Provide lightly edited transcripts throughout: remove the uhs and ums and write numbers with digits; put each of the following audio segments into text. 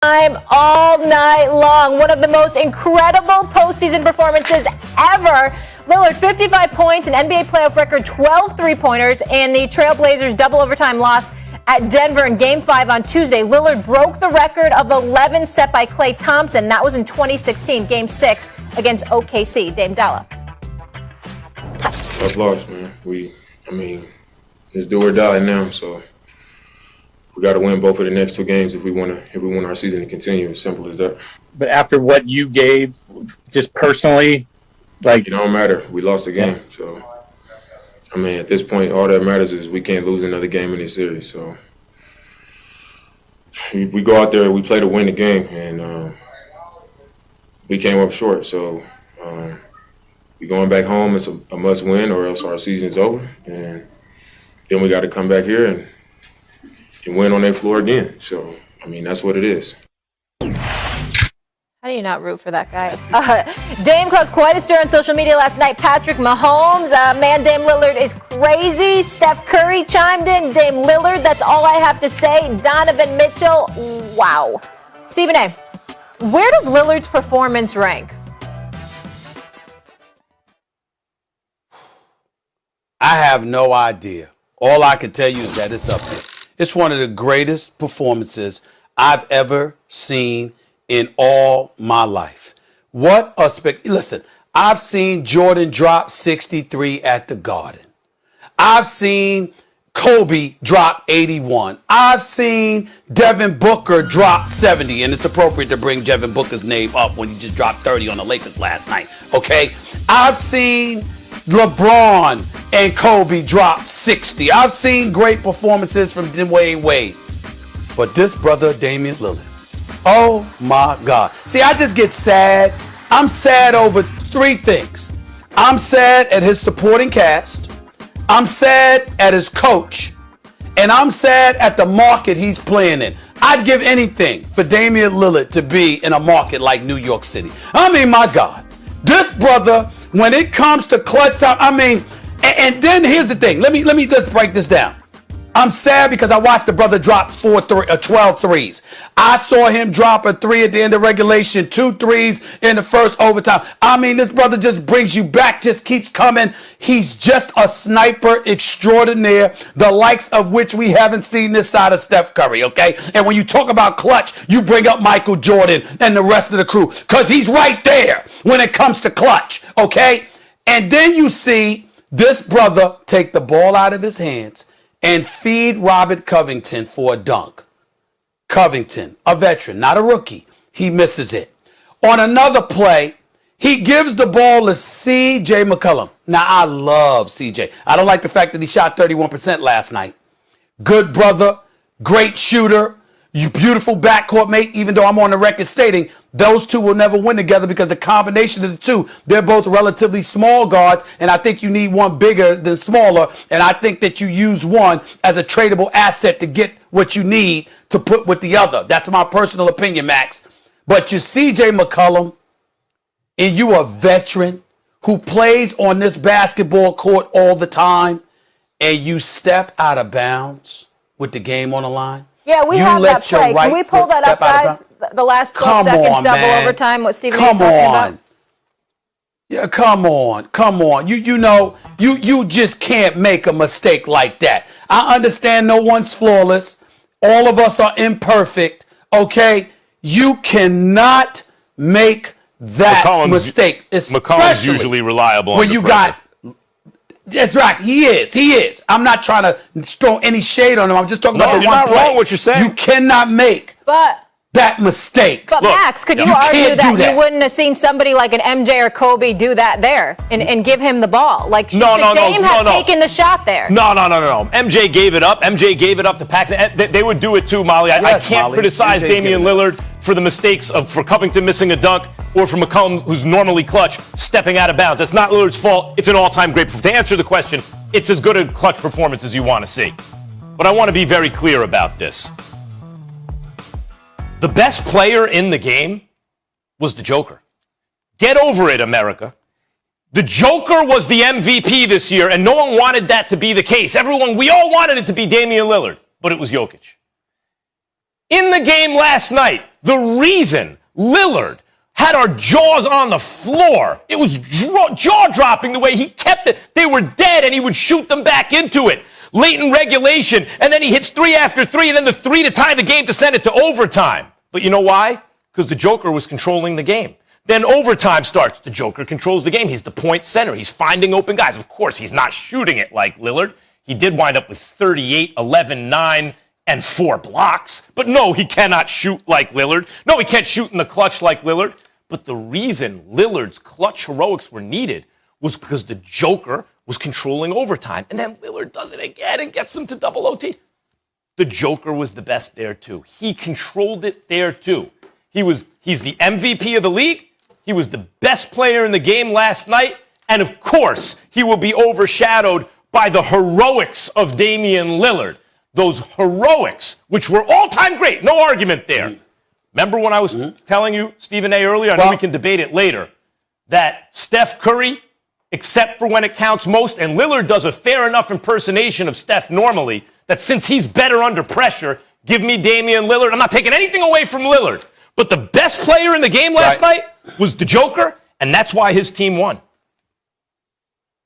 Time all night long. One of the most incredible postseason performances ever. Lillard, 55 points, an NBA playoff record, 12 three-pointers, and the Trailblazers double overtime loss at Denver in Game 5 on Tuesday. Lillard broke the record of 11 set by Klay Thompson. That was in 2016, Game 6 against OKC. Dame Dalla. Tough loss, man. It's do or die now, so we got to win both of the next two games if we want our season to continue. As simple as that. But after what you gave, just personally, it don't matter. We lost the game, so at this point, all that matters is we can't lose another game in this series. So we go out there, we play to win the game, and we came up short. So we going back home. It's a must win, or else our season's over. And then we got to come back here and win on their floor again. So, that's what it is. How do you not root for that guy? Dame caused quite a stir on social media last night. Patrick Mahomes, Dame Lillard is crazy. Steph Curry chimed in. Dame Lillard, that's all I have to say. Donovan Mitchell, wow. Stephen A., where does Lillard's performance rank? I have no idea. All I can tell you is that it's up there. It's one of the greatest performances I've ever seen in all my life. What a listen, I've seen Jordan drop 63 at the Garden. I've seen Kobe drop 81. I've seen Devin Booker drop 70, and it's appropriate to bring Devin Booker's name up when he just dropped 30 on the Lakers last night, okay? I've seen LeBron and Kobe dropped 60. I've seen great performances from Dwayne Wade. But this brother, Damian Lillard, oh my God. See, I just get sad. I'm sad over three things. I'm sad at his supporting cast. I'm sad at his coach. And I'm sad at the market he's playing in. I'd give anything for Damian Lillard to be in a market like New York City. My God. This brother, when it comes to clutch time, and then here's the thing. Let me just break this down. I'm sad because I watched the brother drop 12 threes. I saw him drop a 3 at the end of regulation, 2 threes in the first overtime. This brother just brings you back, just keeps coming. He's just a sniper extraordinaire, the likes of which we haven't seen this side of Steph Curry, okay? And when you talk about clutch, you bring up Michael Jordan and the rest of the crew because he's right there when it comes to clutch, okay? And then you see this brother take the ball out of his hands and feed Robert Covington for a dunk. Covington, a veteran, not a rookie. He misses it. On another play, he gives the ball to C.J. McCollum. Now, I love C.J. I don't like the fact that he shot 31% last night. Good brother, great shooter, you beautiful backcourt mate, even though I'm on the record stating those two will never win together because the combination of the two, they're both relatively small guards, and I think you need one bigger than smaller, and I think that you use one as a tradable asset to get what you need to put with the other. That's my personal opinion, Max. But you C.J. McCollum, and you a veteran who plays on this basketball court all the time, and you step out of bounds with the game on the line. Yeah, we have that play. Can we pull that up, guys? The last 12 seconds, double overtime, what Stephen is talking about? Yeah, come on. You just can't make a mistake like that. I understand no one's flawless. All of us are imperfect, okay? You cannot make that mistake. McCollum's usually reliable when you got. That's right. He is. I'm not trying to throw any shade on him. I'm just talking about the one play. You're not wrong what you're saying. You cannot make that mistake. But Look, Max, could you argue that you wouldn't have seen somebody like an MJ or Kobe do that there and give him the ball? Like Dame had taken the shot there. No. MJ gave it up. MJ gave it up to Paxson. They would do it too, Molly. I can't criticize Damian Lillard for the mistakes for Covington missing a dunk or for McCollum, who's normally clutch, stepping out of bounds. That's not Lillard's fault. It's an all-time great performance. To answer the question, it's as good a clutch performance as you want to see. But I want to be very clear about this. The best player in the game was the Joker. Get over it, America. The Joker was the MVP this year, and no one wanted that to be the case. We all wanted it to be Damian Lillard, but it was Jokic. In the game last night, the reason Lillard had our jaws on the floor, it was jaw-dropping the way he kept it. They were dead, and he would shoot them back into it. Late in regulation, and then he hits 3 after 3, and then the 3 to tie the game to send it to overtime. But you know why? Because the Joker was controlling the game. Then overtime starts. The Joker controls the game. He's the point center. He's finding open guys. Of course, he's not shooting it like Lillard. He did wind up with 38, 11, 9, and 4 blocks. But no, he cannot shoot like Lillard. No, he can't shoot in the clutch like Lillard. But the reason Lillard's clutch heroics were needed was because the Joker was controlling overtime. And then Lillard does it again and gets them to double OT. The Joker was the best there, too. He controlled it there, too. He's the MVP of the league. He was the best player in the game last night. And, of course, he will be overshadowed by the heroics of Damian Lillard. Those heroics, which were all-time great. No argument there. Remember when I was telling you, Stephen A., earlier, I know we can debate it later, that Steph Curry, except for when it counts most, and Lillard does a fair enough impersonation of Steph normally, that since he's better under pressure, give me Damian Lillard. I'm not taking anything away from Lillard. But the best player in the game last night was the Joker, and that's why his team won.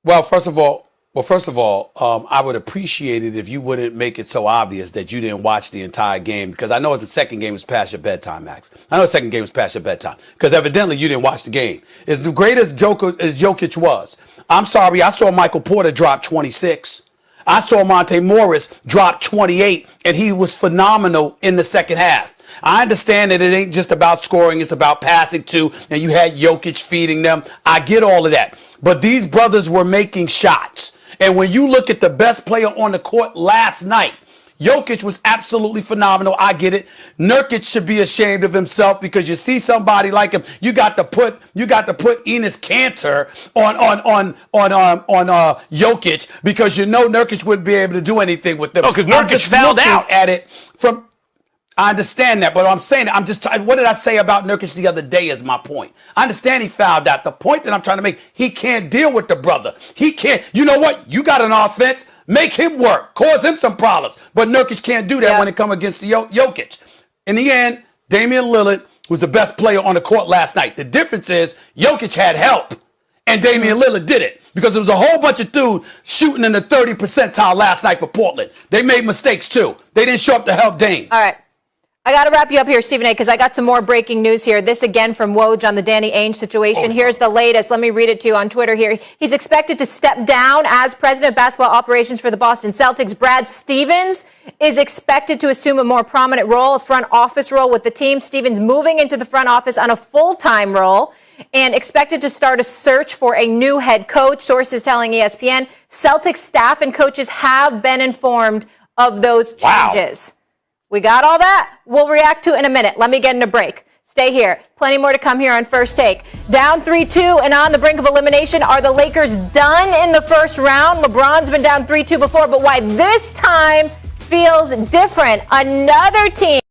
Well, first of all, I would appreciate it if you wouldn't make it so obvious that you didn't watch the entire game, because I know the second game was past your bedtime, Max. I know the second game was past your bedtime, because evidently you didn't watch the game. As great as Jokic was, I'm sorry, I saw Michael Porter drop 26. I saw Monte Morris drop 28, and he was phenomenal in the second half. I understand that it ain't just about scoring, it's about passing too, and you had Jokic feeding them. I get all of that. But these brothers were making shots. And when you look at the best player on the court last night, Jokic was absolutely phenomenal. I get it. Nurkic should be ashamed of himself, because you see somebody like him, you got to put Enes Kanter on Jokic, because you know Nurkic wouldn't be able to do anything with them. Oh, because Nurkic fouled out at it from. I understand that, but I'm saying, what did I say about Nurkic the other day is my point. I understand he fouled out. The point that I'm trying to make, he can't deal with the brother. He can't. You know what? You got an offense. Make him work. Cause him some problems. But Nurkic can't do that when it comes against Jokic. In the end, Damian Lillard was the best player on the court last night. The difference is Jokic had help, and Damian Lillard did it. Because there was a whole bunch of dudes shooting in the 30 percentile last night for Portland. They made mistakes, too. They didn't show up to help Dame. All right. I got to wrap you up here, Stephen A., because I got some more breaking news here. This again from Woj on the Danny Ainge situation. Here's the latest. Let me read it to you on Twitter here. He's expected to step down as president of basketball operations for the Boston Celtics. Brad Stevens is expected to assume a more prominent role, a front office role with the team. Stevens moving into the front office on a full-time role and expected to start a search for a new head coach. Sources telling ESPN Celtics staff and coaches have been informed of those changes. Wow. We got all that? We'll react to it in a minute. Let me get in a break. Stay here. Plenty more to come here on First Take. Down 3-2 and on the brink of elimination. Are the Lakers done in the first round? LeBron's been down 3-2 before, but why this time feels different. Another team